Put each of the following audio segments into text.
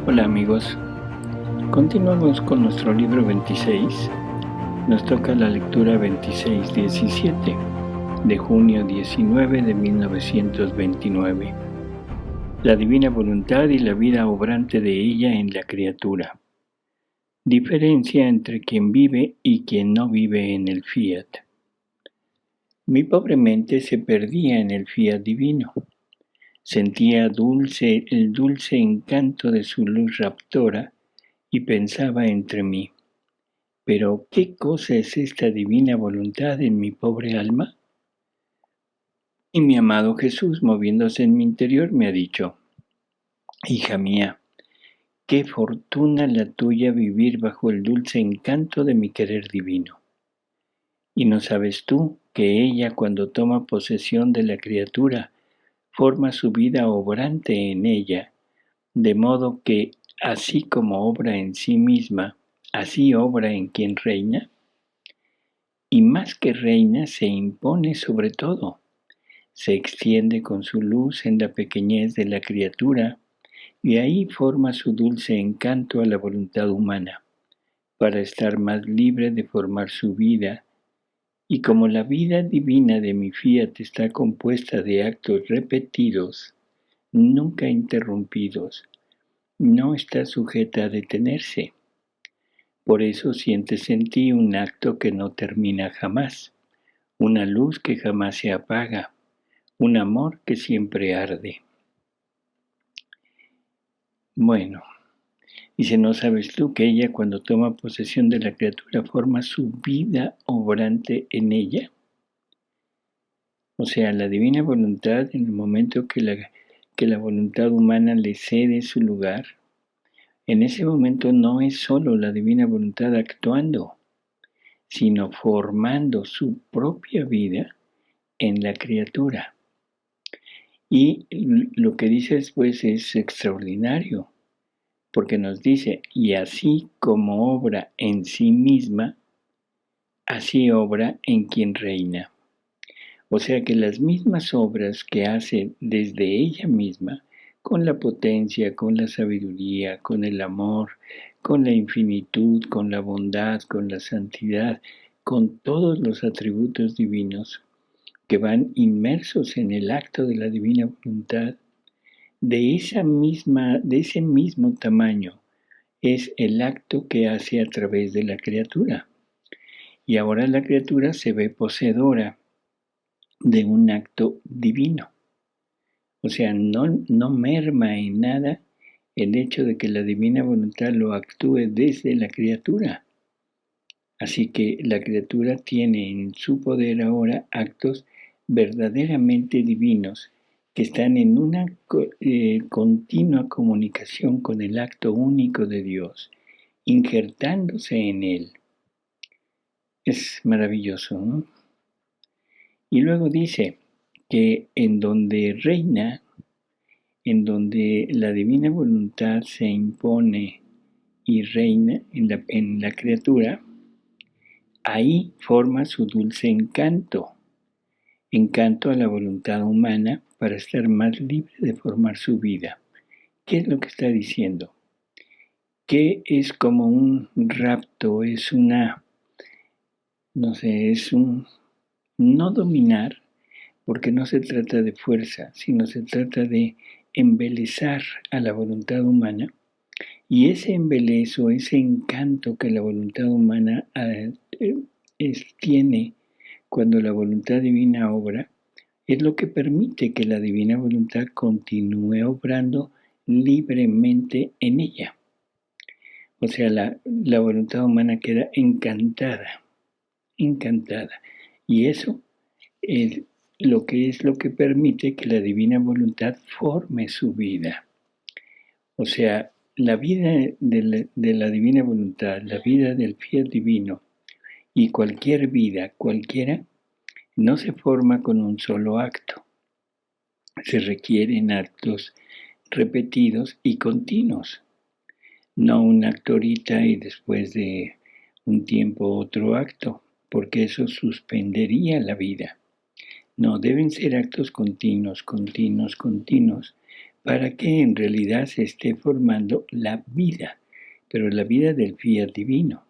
Hola amigos, continuamos con nuestro libro 26. Nos toca la lectura 26-17 de junio 19 de 1929. La divina voluntad y la vida obrante de ella en la criatura. Diferencia entre quien vive y quien no vive en el fiat. Mi pobre mente se perdía en el fiat divino. Sentía el dulce encanto de su luz raptora y pensaba entre mí: ¿pero qué cosa es esta divina voluntad en mi pobre alma? Y mi amado Jesús, moviéndose en mi interior, me ha dicho: hija mía, qué fortuna la tuya vivir bajo el dulce encanto de mi querer divino. ¿Y no sabes tú que ella, cuando toma posesión de la criatura, forma su vida obrante en ella, de modo que, así como obra en sí misma, así obra en quien reina? Y más que reina, se impone sobre todo, se extiende con su luz en la pequeñez de la criatura, y ahí forma su dulce encanto a la voluntad humana, para estar más libre de formar su vida. Y como la vida divina de mi fiat está compuesta de actos repetidos, nunca interrumpidos, no está sujeta a detenerse. Por eso sientes en ti un acto que no termina jamás, una luz que jamás se apaga, un amor que siempre arde. Bueno, dice, ¿no sabes tú que ella, cuando toma posesión de la criatura, forma su vida obrante en ella? O sea, la divina voluntad, en el momento que la voluntad humana le cede su lugar, en ese momento no es solo la divina voluntad actuando, sino formando su propia vida en la criatura. Y lo que dice después es extraordinario, porque nos dice: y así como obra en sí misma, así obra en quien reina. O sea que las mismas obras que hace desde ella misma, con la potencia, con la sabiduría, con el amor, con la infinitud, con la bondad, con la santidad, con todos los atributos divinos que van inmersos en el acto de la divina voluntad, de ese mismo tamaño es el acto que hace a través de la criatura. Y ahora la criatura se ve poseedora de un acto divino. O sea, no merma en nada el hecho de que la divina voluntad lo actúe desde la criatura. Así que la criatura tiene en su poder ahora actos verdaderamente divinos que están en una continua comunicación con el acto único de Dios, injertándose en él. Es maravilloso, ¿no? Y luego dice que en donde reina, en donde la divina voluntad se impone y reina en la criatura, ahí forma su dulce encanto a la voluntad humana para estar más libre de formar su vida. ¿Qué es lo que está diciendo? Que es como un rapto, es un no dominar, porque no se trata de fuerza, sino se trata de embelezar a la voluntad humana, y ese embelezo, ese encanto que la voluntad humana tiene cuando la voluntad divina obra, es lo que permite que la divina voluntad continúe obrando libremente en ella. O sea, la voluntad humana queda encantada. Y eso es lo que permite que la divina voluntad forme su vida. O sea, la vida de la divina voluntad, la vida del fiat divino y cualquier vida, cualquiera, no se forma con un solo acto. Se requieren actos repetidos y continuos. No un acto ahorita y después de un tiempo otro acto, porque eso suspendería la vida. No, deben ser actos continuos, para que en realidad se esté formando la vida, pero la vida del fiat divino.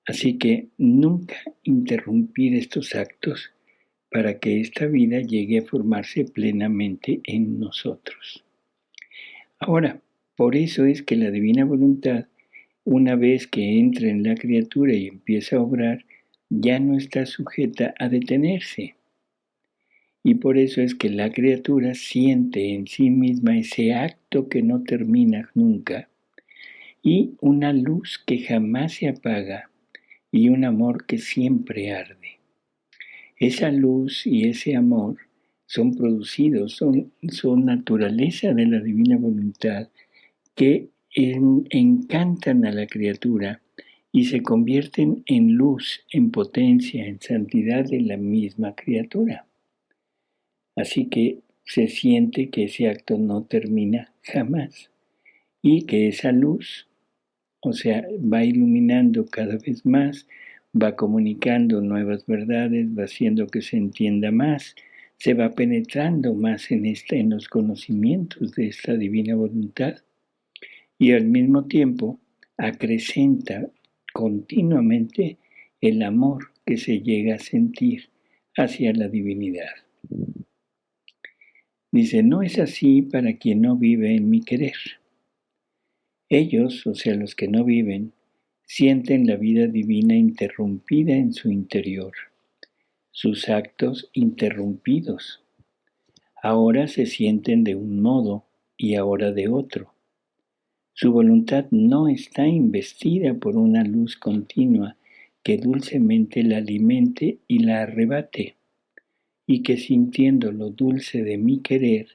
Así que nunca interrumpir estos actos para que esta vida llegue a formarse plenamente en nosotros. Ahora, por eso es que la divina voluntad, una vez que entra en la criatura y empieza a obrar, ya no está sujeta a detenerse. Y por eso es que la criatura siente en sí misma ese acto que no termina nunca y una luz que jamás se apaga y un amor que siempre arde. Esa luz y ese amor son producidos, son naturaleza de la divina voluntad que encantan a la criatura y se convierten en luz, en potencia, en santidad de la misma criatura. Así que se siente que ese acto no termina jamás y que esa luz, o sea, va iluminando cada vez más, va comunicando nuevas verdades, va haciendo que se entienda más, se va penetrando más en los conocimientos de esta divina voluntad y al mismo tiempo acrecenta continuamente el amor que se llega a sentir hacia la divinidad. Dice, no es así para quien no vive en mi querer. Ellos, o sea, los que no viven, sienten la vida divina interrumpida en su interior, sus actos interrumpidos. Ahora se sienten de un modo y ahora de otro. Su voluntad no está investida por una luz continua que dulcemente la alimente y la arrebate, y que sintiendo lo dulce de mi querer,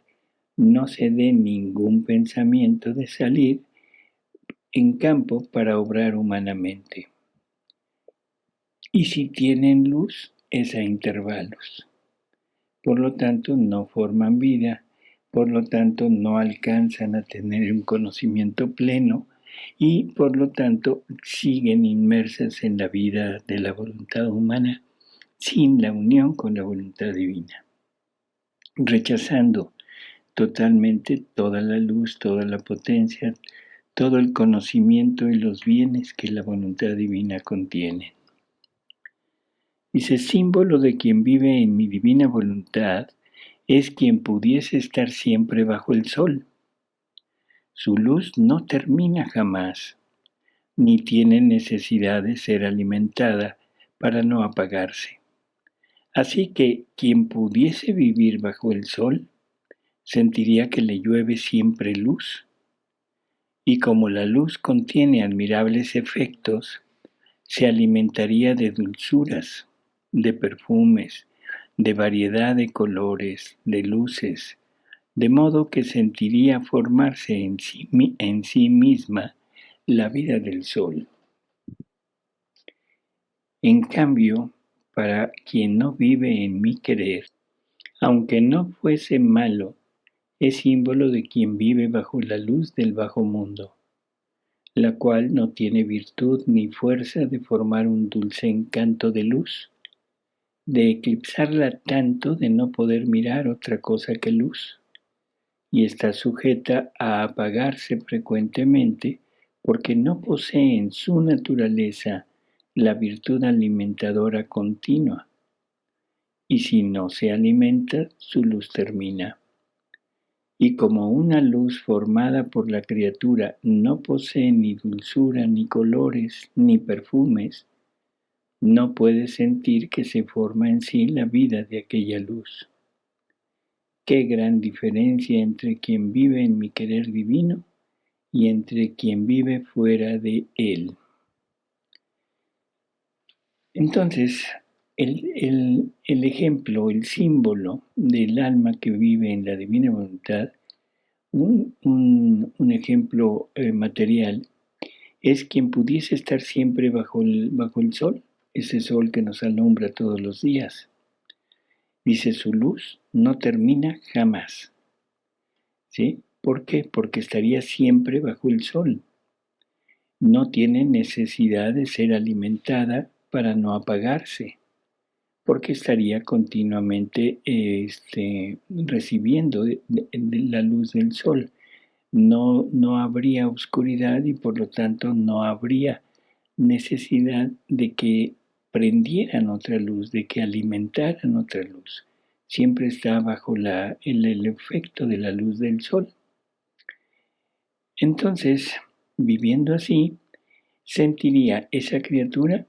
no se dé ningún pensamiento de salir en campo para obrar humanamente. Y si tienen luz, es a intervalos. Por lo tanto, no forman vida, por lo tanto, no alcanzan a tener un conocimiento pleno y por lo tanto siguen inmersas en la vida de la voluntad humana sin la unión con la voluntad divina, rechazando totalmente toda la luz, toda la potencia, todo el conocimiento y los bienes que la voluntad divina contiene. Dice, símbolo de quien vive en mi divina voluntad es quien pudiese estar siempre bajo el sol. Su luz no termina jamás, ni tiene necesidad de ser alimentada para no apagarse. Así que quien pudiese vivir bajo el sol, sentiría que le llueve siempre luz. Y como la luz contiene admirables efectos, se alimentaría de dulzuras, de perfumes, de variedad de colores, de luces, de modo que sentiría formarse en sí misma la vida del sol. En cambio, para quien no vive en mi querer, aunque no fuese malo, es símbolo de quien vive bajo la luz del bajo mundo, la cual no tiene virtud ni fuerza de formar un dulce encanto de luz, de eclipsarla tanto de no poder mirar otra cosa que luz, y está sujeta a apagarse frecuentemente porque no posee en su naturaleza la virtud alimentadora continua, y si no se alimenta, su luz termina. Y como una luz formada por la criatura no posee ni dulzura, ni colores, ni perfumes, no puede sentir que se forma en sí la vida de aquella luz. Qué gran diferencia entre quien vive en mi querer divino y entre quien vive fuera de él. Entonces, el ejemplo, el símbolo del alma que vive en la divina voluntad, un ejemplo material, es quien pudiese estar siempre bajo el sol, ese sol que nos alumbra todos los días. Dice, su luz no termina jamás. ¿Sí? ¿Por qué? Porque estaría siempre bajo el sol. No tiene necesidad de ser alimentada para no apagarse, porque estaría continuamente recibiendo de la luz del sol. No habría oscuridad y por lo tanto no habría necesidad de que prendieran otra luz, de que alimentaran otra luz. Siempre está bajo el efecto de la luz del sol. Entonces, viviendo así, sentiría esa criatura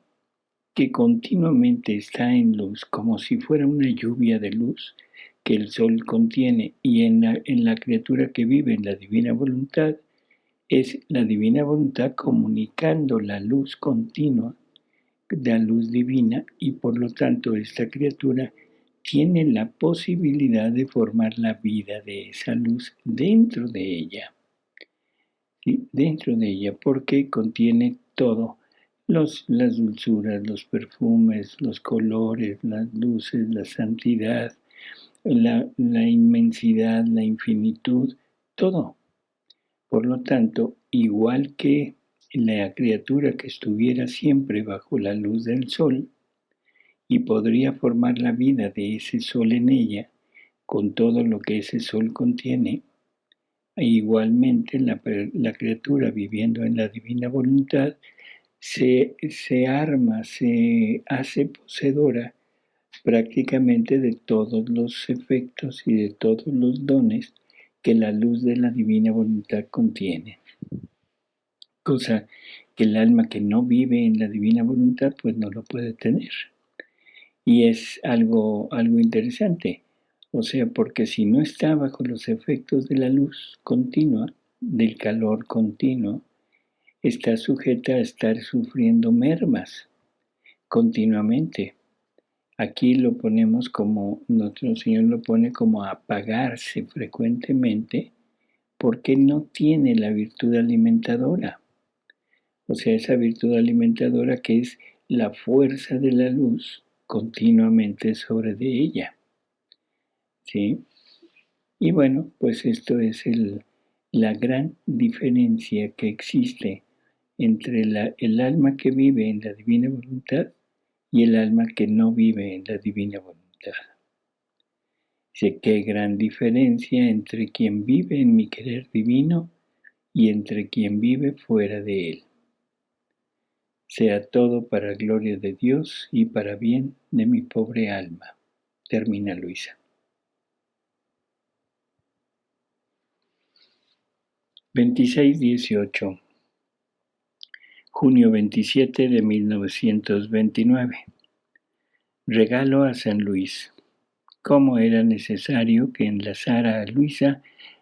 que continuamente está en luz, como si fuera una lluvia de luz que el sol contiene, y en la criatura que vive en la divina voluntad, es la divina voluntad comunicando la luz continua, la luz divina, y por lo tanto esta criatura tiene la posibilidad de formar la vida de esa luz dentro de ella. ¿Sí? Dentro de ella, porque contiene todo, las dulzuras, los perfumes, los colores, las luces, la santidad, la inmensidad, la infinitud, todo. Por lo tanto, igual que la criatura que estuviera siempre bajo la luz del sol y podría formar la vida de ese sol en ella, con todo lo que ese sol contiene, e igualmente la criatura viviendo en la divina voluntad se arma, se hace poseedora prácticamente de todos los efectos y de todos los dones que la luz de la divina voluntad contiene. Cosa que el alma que no vive en la divina voluntad pues no lo puede tener. Y es algo interesante. O sea, porque si no está bajo los efectos de la luz continua, del calor continuo, está sujeta a estar sufriendo mermas continuamente. Aquí lo ponemos como, nuestro Señor lo pone como apagarse frecuentemente porque no tiene la virtud alimentadora. O sea, esa virtud alimentadora que es la fuerza de la luz continuamente sobre de ella. ¿Sí? Y bueno, pues esto es la gran diferencia que existe entre el alma que vive en la divina voluntad y el alma que no vive en la divina voluntad. Sé qué gran diferencia entre quien vive en mi querer divino y entre quien vive fuera de él. Sea todo para gloria de Dios y para bien de mi pobre alma. Termina Luisa. 26-18. Junio 27 de 1929. Regalo a San Luis. Cómo era necesario que enlazara a Luisa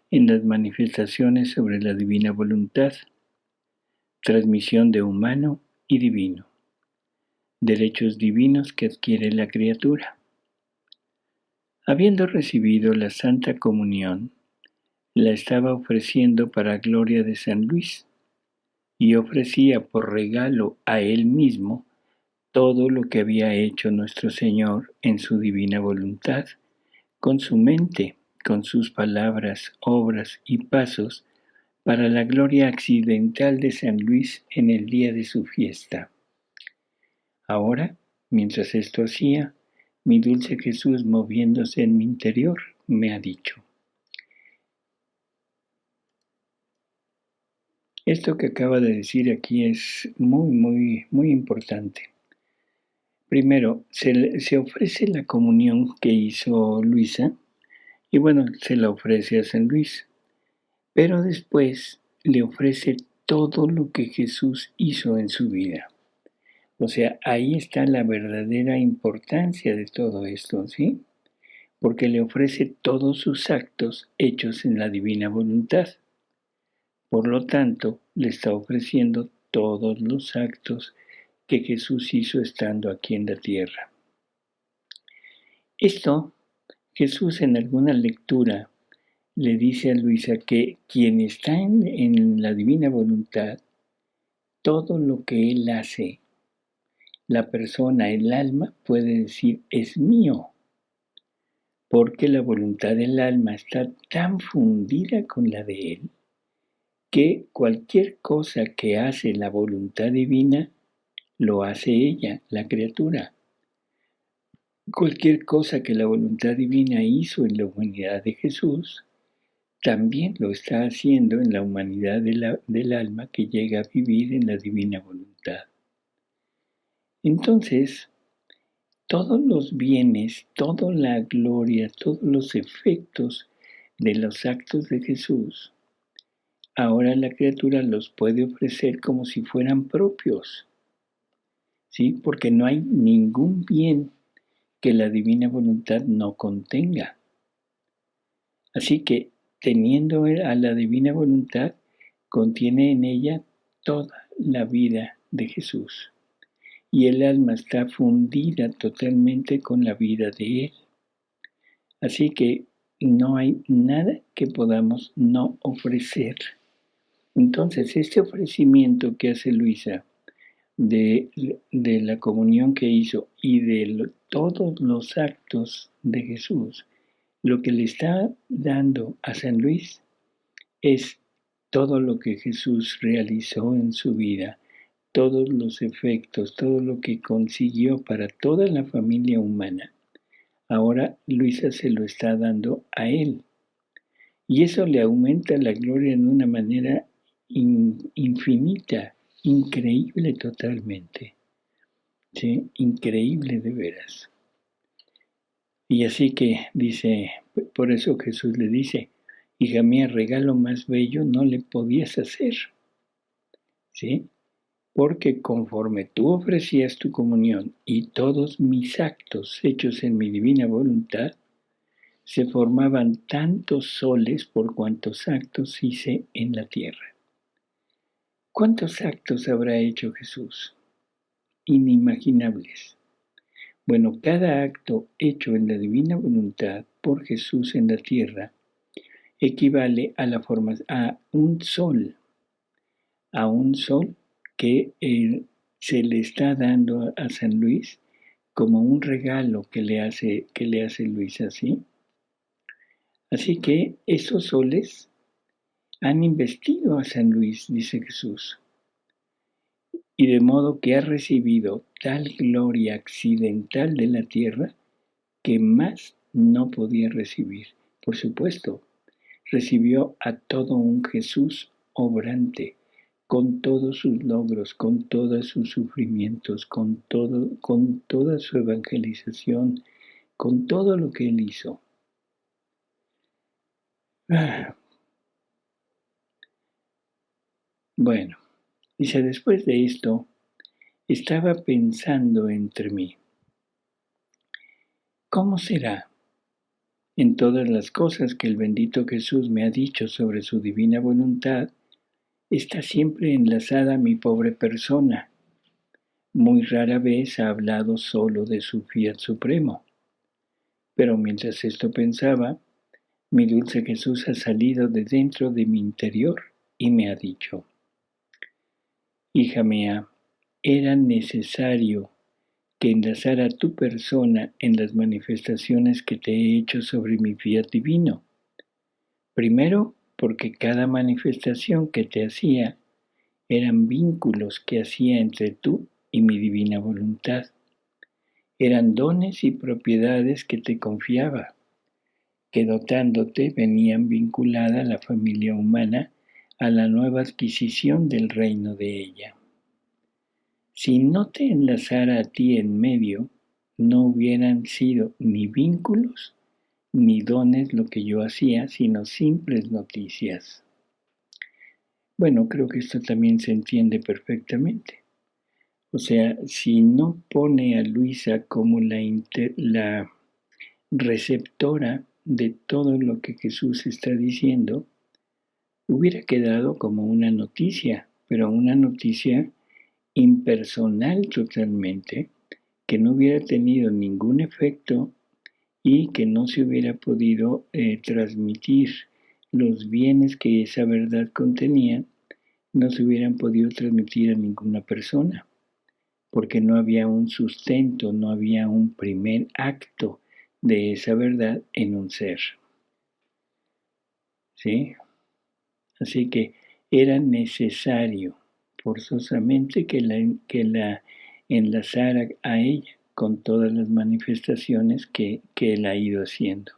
en las manifestaciones sobre la divina voluntad. Transmisión de humano y divino. Derechos divinos que adquiere la criatura. Habiendo recibido la Santa Comunión, la estaba ofreciendo para gloria de San Luis, y ofrecía por regalo a él mismo todo lo que había hecho nuestro Señor en su divina voluntad, con su mente, con sus palabras, obras y pasos, para la gloria accidental de San Luis en el día de su fiesta. Ahora, mientras esto hacía, mi dulce Jesús, moviéndose en mi interior, me ha dicho: esto que acaba de decir aquí es muy importante. Primero, se ofrece la comunión que hizo Luisa, y bueno, se la ofrece a San Luis, pero después le ofrece todo lo que Jesús hizo en su vida. O sea, ahí está la verdadera importancia de todo esto, ¿sí? Porque le ofrece todos sus actos hechos en la divina voluntad. Por lo tanto, le está ofreciendo todos los actos que Jesús hizo estando aquí en la tierra. Esto, Jesús en alguna lectura le dice a Luisa que quien está en la divina voluntad, todo lo que él hace, la persona, el alma, puede decir es mío, porque la voluntad del alma está tan fundida con la de él, que cualquier cosa que hace la voluntad divina, lo hace ella, la criatura. Cualquier cosa que la voluntad divina hizo en la humanidad de Jesús, también lo está haciendo en la humanidad del alma que llega a vivir en la divina voluntad. Entonces, todos los bienes, toda la gloria, todos los efectos de los actos de Jesús, ahora la criatura los puede ofrecer como si fueran propios, ¿sí? Porque no hay ningún bien que la divina voluntad no contenga. Así que, teniendo a la divina voluntad, contiene en ella toda la vida de Jesús. Y el alma está fundida totalmente con la vida de Él. Así que no hay nada que podamos no ofrecer. Entonces, este ofrecimiento que hace Luisa de la comunión que hizo y de todos los actos de Jesús, lo que le está dando a San Luis es todo lo que Jesús realizó en su vida, todos los efectos, todo lo que consiguió para toda la familia humana. Ahora Luisa se lo está dando a él. Y eso le aumenta la gloria en una manera infinita, increíble totalmente. ¿Sí? Increíble de veras. Y así que dice, por eso Jesús le dice, hija mía, regalo más bello no le podías hacer. ¿Sí? Porque conforme tú ofrecías tu comunión y todos mis actos hechos en mi divina voluntad, se formaban tantos soles por cuantos actos hice en la tierra. ¿Cuántos actos habrá hecho Jesús? Inimaginables. Bueno, cada acto hecho en la divina voluntad por Jesús en la tierra equivale a a un sol que se le está dando a San Luis como un regalo que le hace Luis así. Así que esos soles han investido a San Luis, dice Jesús, y de modo que ha recibido tal gloria accidental de la tierra que más no podía recibir. Por supuesto, recibió a todo un Jesús obrante, con todos sus logros, con todos sus sufrimientos, con toda su evangelización, con todo lo que él hizo. Bueno, dice, después de esto, estaba pensando entre mí, ¿cómo será en todas las cosas que el bendito Jesús me ha dicho sobre su divina voluntad? Está siempre enlazada a mi pobre persona. Muy rara vez ha hablado solo de su fiat supremo. Pero mientras esto pensaba, mi dulce Jesús ha salido de dentro de mi interior y me ha dicho, hija mía, era necesario que enlazara tu persona en las manifestaciones que te he hecho sobre mi fiat divino. Primero, porque cada manifestación que te hacía eran vínculos que hacía entre tú y mi divina voluntad. Eran dones y propiedades que te confiaba, que dotándote venían vinculada a la familia humana a la nueva adquisición del reino de ella. Si no te enlazara a ti en medio, no hubieran sido ni vínculos ni dones lo que yo hacía, sino simples noticias. Bueno, creo que esto también se entiende perfectamente. O sea, si no pone a Luisa como la receptora de todo lo que Jesús está diciendo, hubiera quedado como una noticia, pero una noticia impersonal totalmente, que no hubiera tenido ningún efecto y que no se hubiera podido transmitir los bienes que esa verdad contenía, no se hubieran podido transmitir a ninguna persona, porque no había un sustento, no había un primer acto de esa verdad en un ser. ¿Sí? Así que era necesario forzosamente que la enlazara a ella. con todas las manifestaciones que Él ha ido haciendo.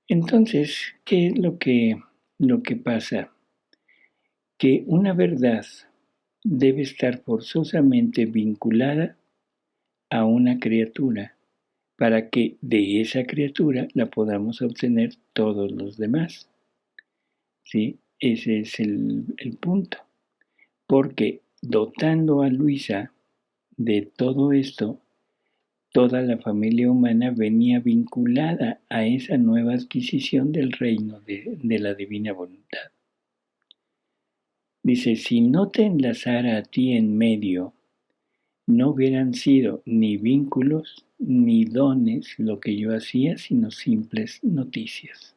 Entonces, ¿qué es lo que pasa? Que una verdad debe estar forzosamente vinculada a una criatura para que de esa criatura la podamos obtener todos los demás. ¿Sí? Ese es el punto. Porque dotando a Luisa de todo esto, toda la familia humana venía vinculada a esa nueva adquisición del reino de la divina voluntad. Dice, si no te enlazara a ti en medio, no hubieran sido ni vínculos ni dones lo que yo hacía, sino simples noticias.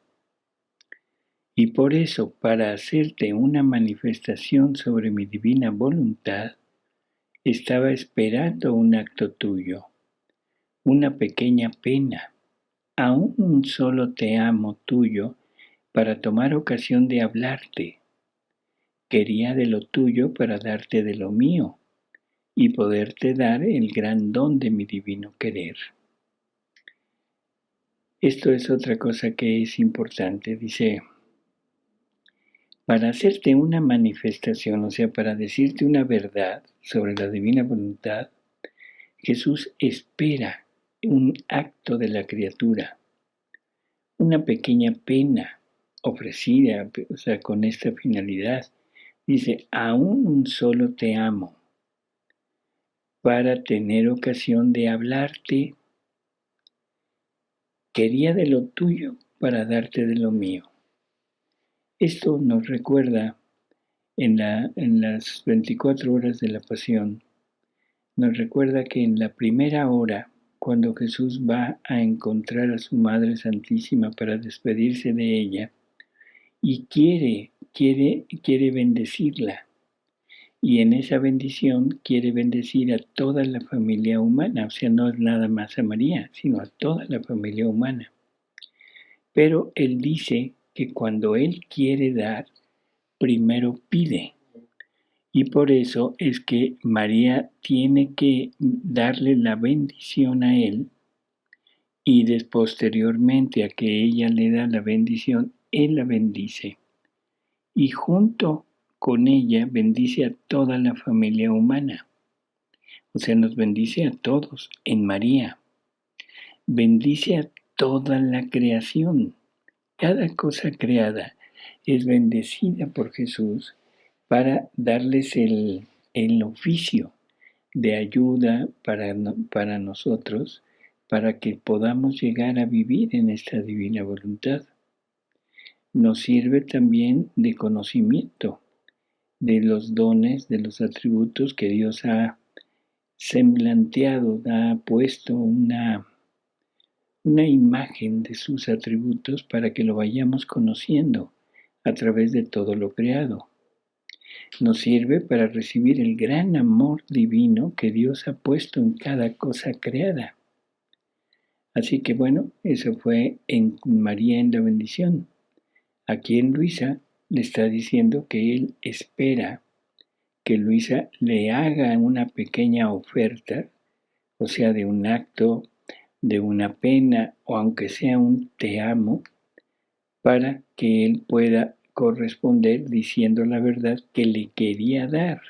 Y por eso, para hacerte una manifestación sobre mi divina voluntad, estaba esperando un acto tuyo, una pequeña pena, aún un solo te amo tuyo, para tomar ocasión de hablarte. Quería de lo tuyo para darte de lo mío, y poderte dar el gran don de mi divino querer. Esto es otra cosa que es importante. Dice, para hacerte una manifestación, o sea, para decirte una verdad sobre la divina voluntad, Jesús espera un acto de la criatura, una pequeña pena ofrecida, o sea, con esta finalidad. Dice, aún un solo te amo, para tener ocasión de hablarte. Quería de lo tuyo para darte de lo mío. Esto nos recuerda en las 24 horas de la pasión, nos recuerda que en la primera hora, cuando Jesús va a encontrar a su Madre Santísima para despedirse de ella, y quiere bendecirla, y en esa bendición quiere bendecir a toda la familia humana, o sea, no es nada más a María, sino a toda la familia humana. Pero Él dice que cuando Él quiere dar, primero pide. Y por eso es que María tiene que darle la bendición a Él y posteriormente a que ella le da la bendición, Él la bendice. Y junto con ella bendice a toda la familia humana. O sea, nos bendice a todos en María. Bendice a toda la creación. Cada cosa creada es bendecida por Jesús para darles el oficio de ayuda para nosotros, para que podamos llegar a vivir en esta divina voluntad. Nos sirve también de conocimiento de los dones, de los atributos que Dios ha semblanteado, ha puesto una imagen de sus atributos para que lo vayamos conociendo a través de todo lo creado. Nos sirve para recibir el gran amor divino que Dios ha puesto en cada cosa creada. Así que bueno, eso fue en María en la bendición. Aquí en Luisa le está diciendo que él espera que Luisa le haga una pequeña oferta, o sea, de un acto, de una pena, o aunque sea un te amo, para que él pueda corresponder diciendo la verdad que le quería dar.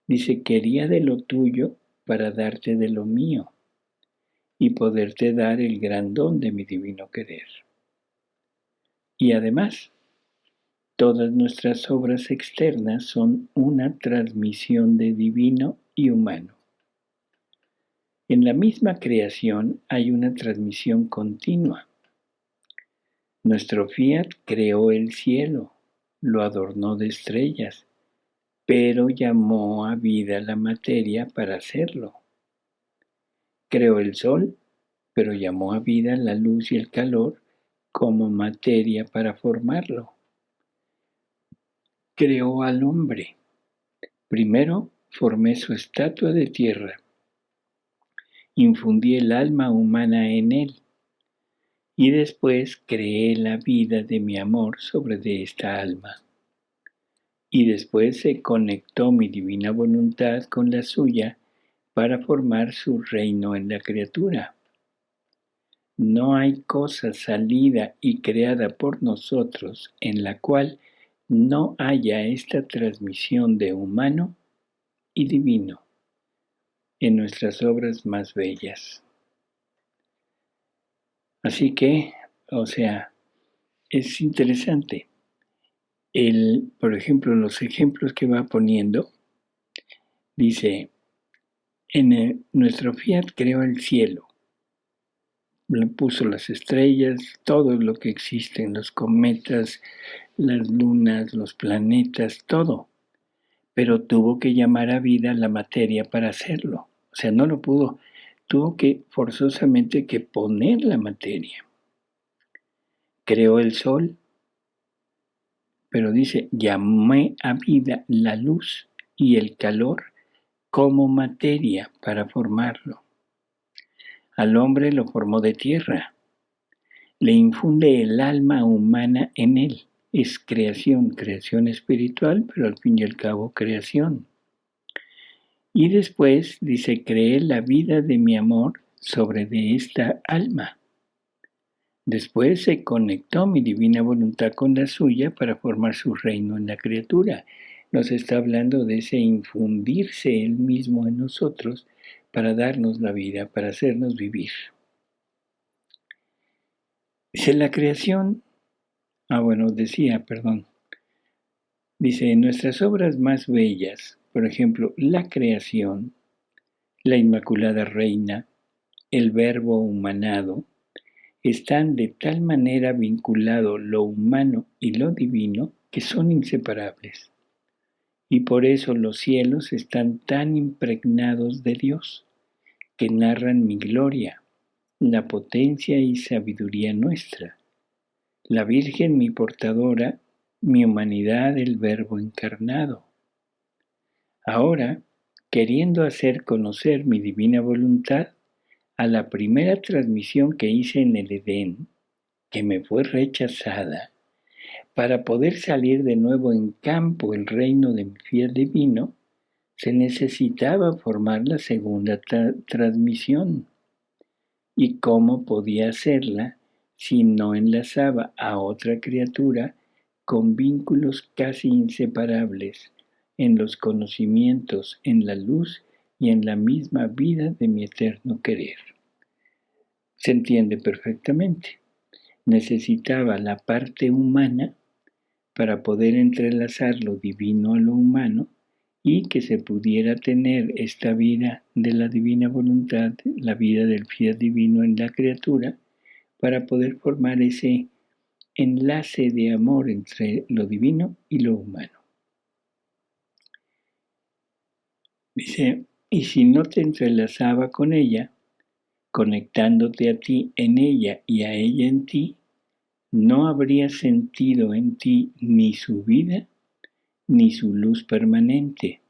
Dice, quería de lo tuyo para darte de lo mío y poderte dar el gran don de mi divino querer. Y además, todas nuestras obras externas son una transmisión de divino y humano. En la misma creación hay una transmisión continua. Nuestro fiat creó el cielo, lo adornó de estrellas, pero llamó a vida la materia para hacerlo. Creó el sol, pero llamó a vida la luz y el calor como materia para formarlo. Creó al hombre. Primero formé su estatua de tierra. Infundí el alma humana en él. Y después creé la vida de mi amor sobre de esta alma. Y después se conectó mi divina voluntad con la suya para formar su reino en la criatura. No hay cosa salida y creada por nosotros en la cual no haya esta transmisión de humano y divino en nuestras obras más bellas. Así que, es interesante. Por ejemplo, los ejemplos que va poniendo, dice, nuestro Fiat creó el cielo, le puso las estrellas, todo lo que existe, los cometas, las lunas, los planetas, todo. Pero tuvo que llamar a vida la materia para hacerlo. O sea, no lo pudo, tuvo que forzosamente que poner la materia. Creó el sol, pero dice, llamé a vida la luz y el calor como materia para formarlo. Al hombre lo formó de tierra, le infunde el alma humana en él. Es creación espiritual, pero al fin y al cabo creación. Y después dice, creé la vida de mi amor sobre de esta alma. Después se conectó mi divina voluntad con la suya para formar su reino en la criatura. Nos está hablando de ese infundirse él mismo en nosotros para darnos la vida, para hacernos vivir. Dice la creación, dice, en nuestras obras más bellas, por ejemplo, la creación, la Inmaculada Reina, el Verbo humanado, están de tal manera vinculados lo humano y lo divino que son inseparables. Y por eso los cielos están tan impregnados de Dios, que narran mi gloria, la potencia y sabiduría nuestra. La Virgen mi portadora, mi humanidad el Verbo encarnado. Ahora, queriendo hacer conocer mi divina voluntad, a la primera transmisión que hice en el Edén, que me fue rechazada, para poder salir de nuevo en campo el reino de mi fiel divino, se necesitaba formar la segunda transmisión. ¿Y cómo podía hacerla si no enlazaba a otra criatura con vínculos casi inseparables en los conocimientos, en la luz y en la misma vida de mi eterno querer? Se entiende perfectamente. Necesitaba la parte humana para poder entrelazar lo divino a lo humano y que se pudiera tener esta vida de la divina voluntad, la vida del fiat divino en la criatura, para poder formar ese enlace de amor entre lo divino y lo humano. Dice, y si no te entrelazaba con ella, conectándote a ti en ella y a ella en ti, no habría sentido en ti ni su vida, ni su luz permanente,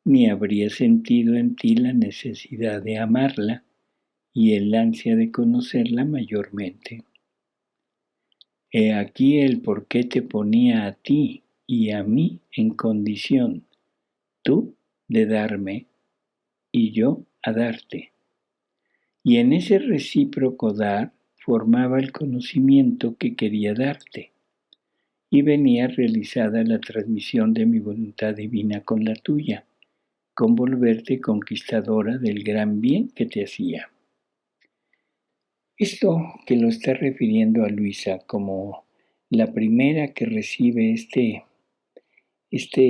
ni habría sentido en ti la necesidad de amarla y el ansia de conocerla mayormente. He aquí el por qué te ponía a ti y a mí en condición, tú de darme y yo a darte. Y en ese recíproco dar formaba el conocimiento que quería darte, y venía realizada la transmisión de mi voluntad divina con la tuya, con volverte conquistadora del gran bien que te hacía. Esto que lo está refiriendo a Luisa como la primera que recibe este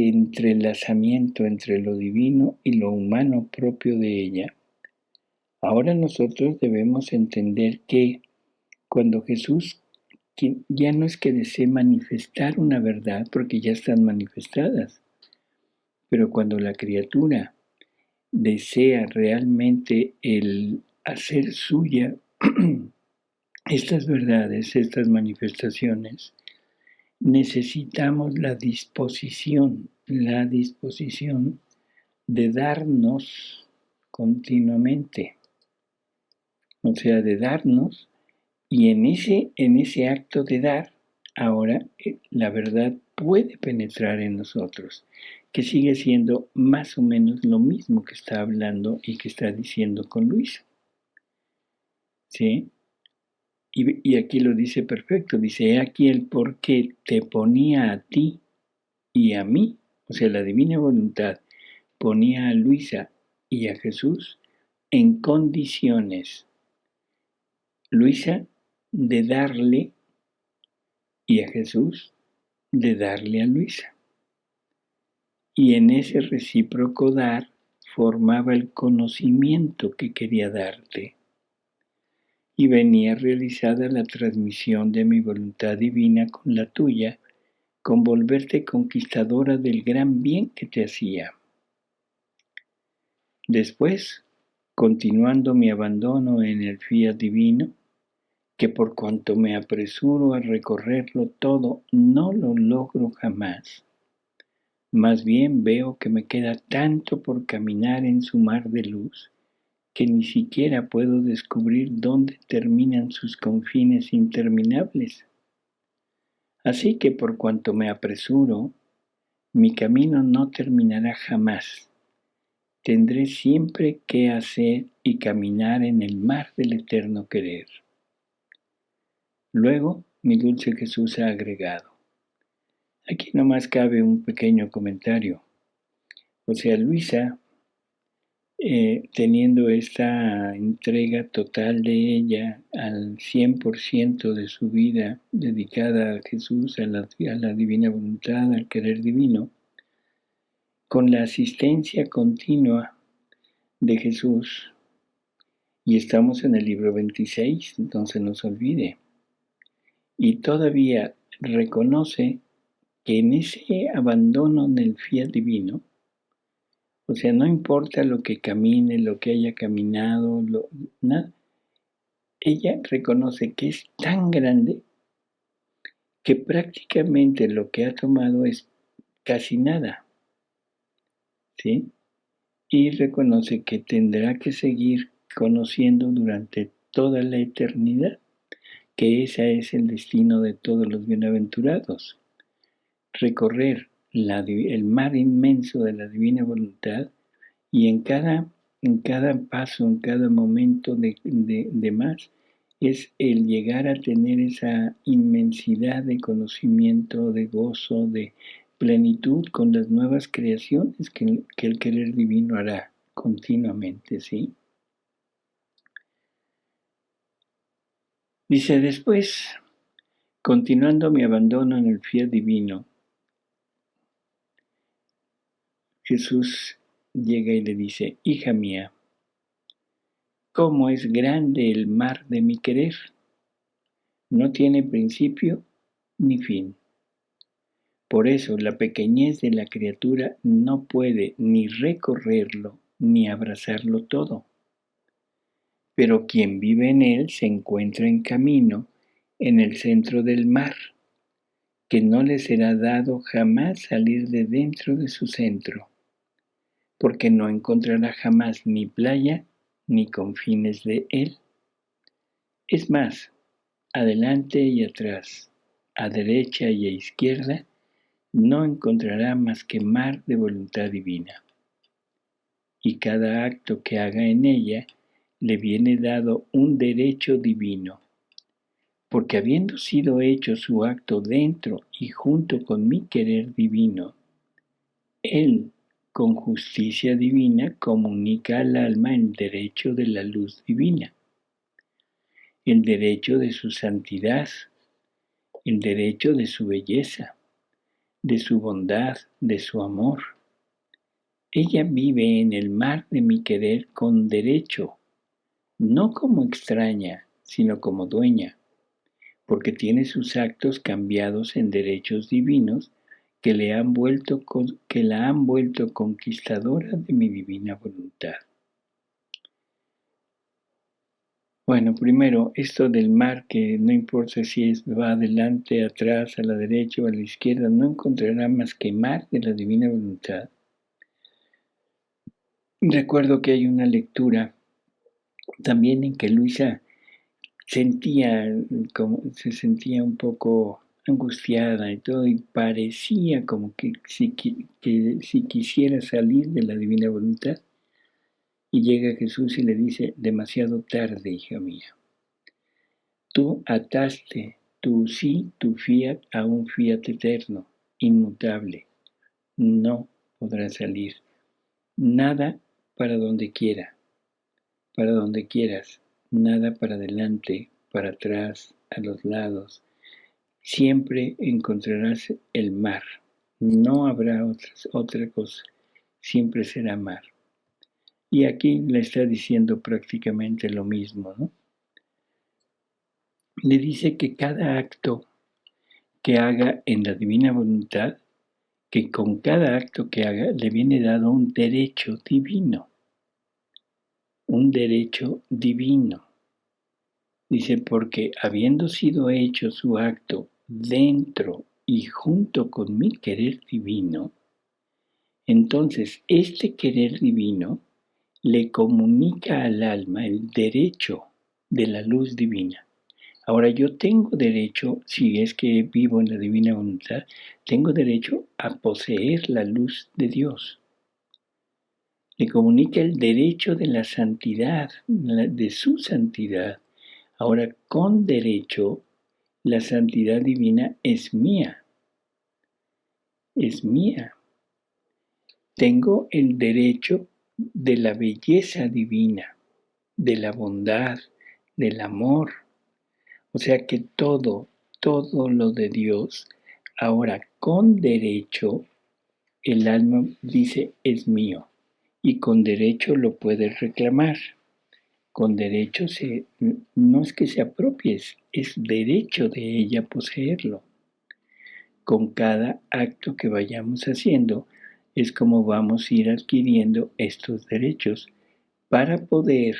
entrelazamiento entre lo divino y lo humano propio de ella, ahora nosotros debemos entender que cuando Jesús ya no es que desee manifestar una verdad, porque ya están manifestadas, pero cuando la criatura desea realmente el hacer suya estas verdades, estas manifestaciones, necesitamos la disposición de darnos continuamente, o sea, de darnos, y en ese acto de dar, ahora la verdad puede penetrar en nosotros, que sigue siendo más o menos lo mismo que está hablando y que está diciendo con Luisa. ¿Sí? Y aquí lo dice perfecto, dice, he aquí el por qué te ponía a ti y a mí, o sea, la divina voluntad ponía a Luisa y a Jesús en condiciones, Luisa de darle y a Jesús de darle a Luisa. Y en ese recíproco dar formaba el conocimiento que quería darte. Y venía realizada la transmisión de mi voluntad divina con la tuya, con volverte conquistadora del gran bien que te hacía. Después, continuando mi abandono en el fiat divino, que por cuanto me apresuro a recorrerlo todo, no lo logro jamás. Más bien veo que me queda tanto por caminar en su mar de luz, que ni siquiera puedo descubrir dónde terminan sus confines interminables. Así que por cuanto me apresuro, mi camino no terminará jamás. Tendré siempre que hacer y caminar en el mar del eterno querer. Luego, mi dulce Jesús ha agregado. Aquí nomás cabe un pequeño comentario. O sea, Luisa, teniendo esta entrega total de ella al 100% de su vida dedicada a Jesús, a la divina voluntad, al querer divino, con la asistencia continua de Jesús, y estamos en el libro 26, no se nos olvide, y todavía reconoce que en ese abandono en el fiat divino, o sea, no importa lo que camine, lo que haya caminado, nada, ella reconoce que es tan grande que prácticamente lo que ha tomado es casi nada, ¿sí? Y reconoce que tendrá que seguir conociendo durante toda la eternidad, que ese es el destino de todos los bienaventurados, recorrer el mar inmenso de la divina voluntad y en cada paso, en cada momento de más, es el llegar a tener esa inmensidad de conocimiento, de gozo, de plenitud con las nuevas creaciones que el querer divino hará continuamente, ¿sí? Dice después, continuando mi abandono en el fiat divino, Jesús llega y le dice, hija mía, ¿cómo es grande el mar de mi querer? No tiene principio ni fin. Por eso la pequeñez de la criatura no puede ni recorrerlo ni abrazarlo todo. Pero quien vive en él se encuentra en camino, en el centro del mar, que no le será dado jamás salir de dentro de su centro, porque no encontrará jamás ni playa ni confines de él. Es más, adelante y atrás, a derecha y a izquierda, no encontrará más que mar de voluntad divina. Y cada acto que haga en ella le viene dado un derecho divino, porque habiendo sido hecho su acto dentro y junto con mi querer divino, él, con justicia divina, comunica al alma el derecho de la luz divina, el derecho de su santidad, el derecho de su belleza, de su bondad, de su amor. Ella vive en el mar de mi querer con derecho, no como extraña, sino como dueña, porque tiene sus actos cambiados en derechos divinos que la han vuelto conquistadora de mi divina voluntad. Bueno, primero, esto del mar, que no importa si va adelante, atrás, a la derecha o a la izquierda, no encontrará más que mar de la divina voluntad. Recuerdo que hay una lectura también en que Luisa se sentía un poco angustiada y todo, y parecía como que si quisiera salir de la divina voluntad, y llega Jesús y le dice: demasiado tarde, hija mía. Tú ataste tu sí, tu fiat, a un fiat eterno, inmutable. No podrás salir. Nada para donde quieras. Nada para adelante, para atrás, a los lados. Siempre encontrarás el mar. No habrá otra cosa. Siempre será mar. Y aquí le está diciendo prácticamente lo mismo, ¿no? Le dice que cada acto que haga en la divina voluntad, que con cada acto que haga le viene dado un derecho divino. Un derecho divino. Dice, porque habiendo sido hecho su acto dentro y junto con mi querer divino, entonces este querer divino le comunica al alma el derecho de la luz divina. Ahora yo tengo derecho, si es que vivo en la divina voluntad, tengo derecho a poseer la luz de Dios. Le comunica el derecho de la santidad, de su santidad. Ahora, con derecho, la santidad divina es mía. Es mía. Tengo el derecho de la belleza divina, de la bondad, del amor. O sea que todo lo de Dios, ahora con derecho, el alma dice es mío y con derecho lo puede reclamar. Con derecho no es que se apropie, es derecho de ella poseerlo. Con cada acto que vayamos haciendo es como vamos a ir adquiriendo estos derechos para poder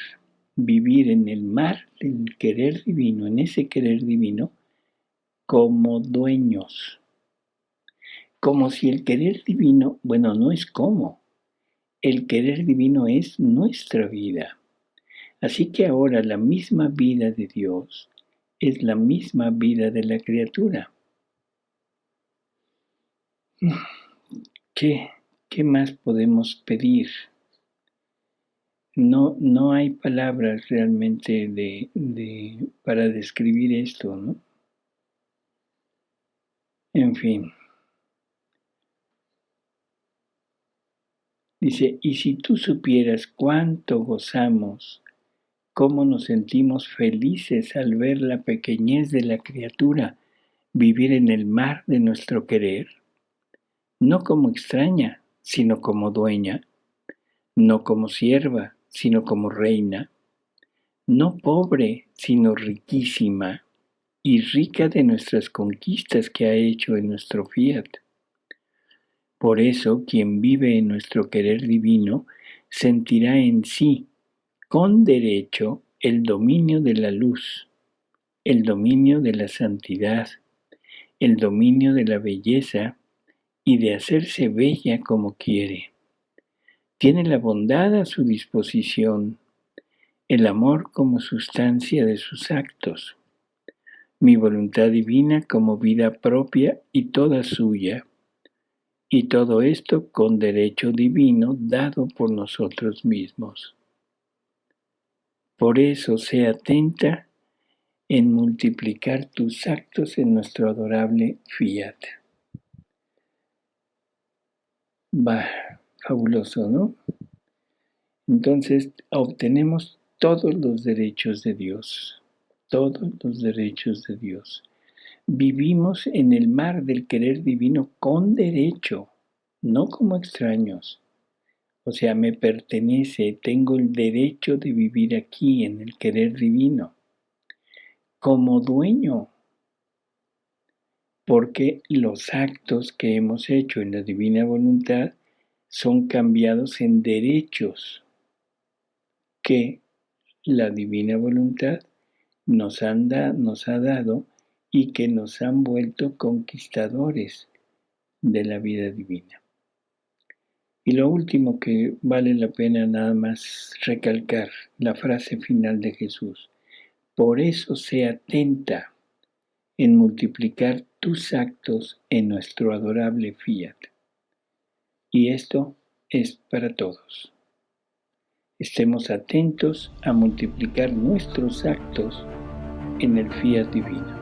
vivir en el mar del querer divino, en ese querer divino, como dueños. Como si el querer divino, bueno, no es como, el querer divino es nuestra vida. Así que ahora la misma vida de Dios es la misma vida de la criatura. ¿Qué más podemos pedir? No hay palabras realmente para describir esto, ¿no? En fin. Dice, y si tú supieras cuánto gozamos, cómo nos sentimos felices al ver la pequeñez de la criatura vivir en el mar de nuestro querer, no como extraña, sino como dueña, no como sierva, sino como reina, no pobre, sino riquísima, y rica de nuestras conquistas que ha hecho en nuestro fiat. Por eso, quien vive en nuestro querer divino sentirá en sí, con derecho, el dominio de la luz, el dominio de la santidad, el dominio de la belleza y de hacerse bella como quiere. Tiene la bondad a su disposición, el amor como sustancia de sus actos, mi voluntad divina como vida propia y toda suya, y todo esto con derecho divino dado por nosotros mismos. Por eso sé atenta en multiplicar tus actos en nuestro adorable fiat. Fabuloso, ¿no? Entonces obtenemos todos los derechos de Dios, todos los derechos de Dios. Vivimos en el mar del querer divino con derecho, no como extraños. O sea, me pertenece, tengo el derecho de vivir aquí en el querer divino, como dueño, porque los actos que hemos hecho en la divina voluntad son cambiados en derechos que la divina voluntad nos ha dado y que nos han vuelto conquistadores de la vida divina. Y lo último que vale la pena nada más recalcar, la frase final de Jesús. Por eso sé atenta en multiplicar tus actos en nuestro adorable fiat. Y esto es para todos. Estemos atentos a multiplicar nuestros actos en el fiat divino.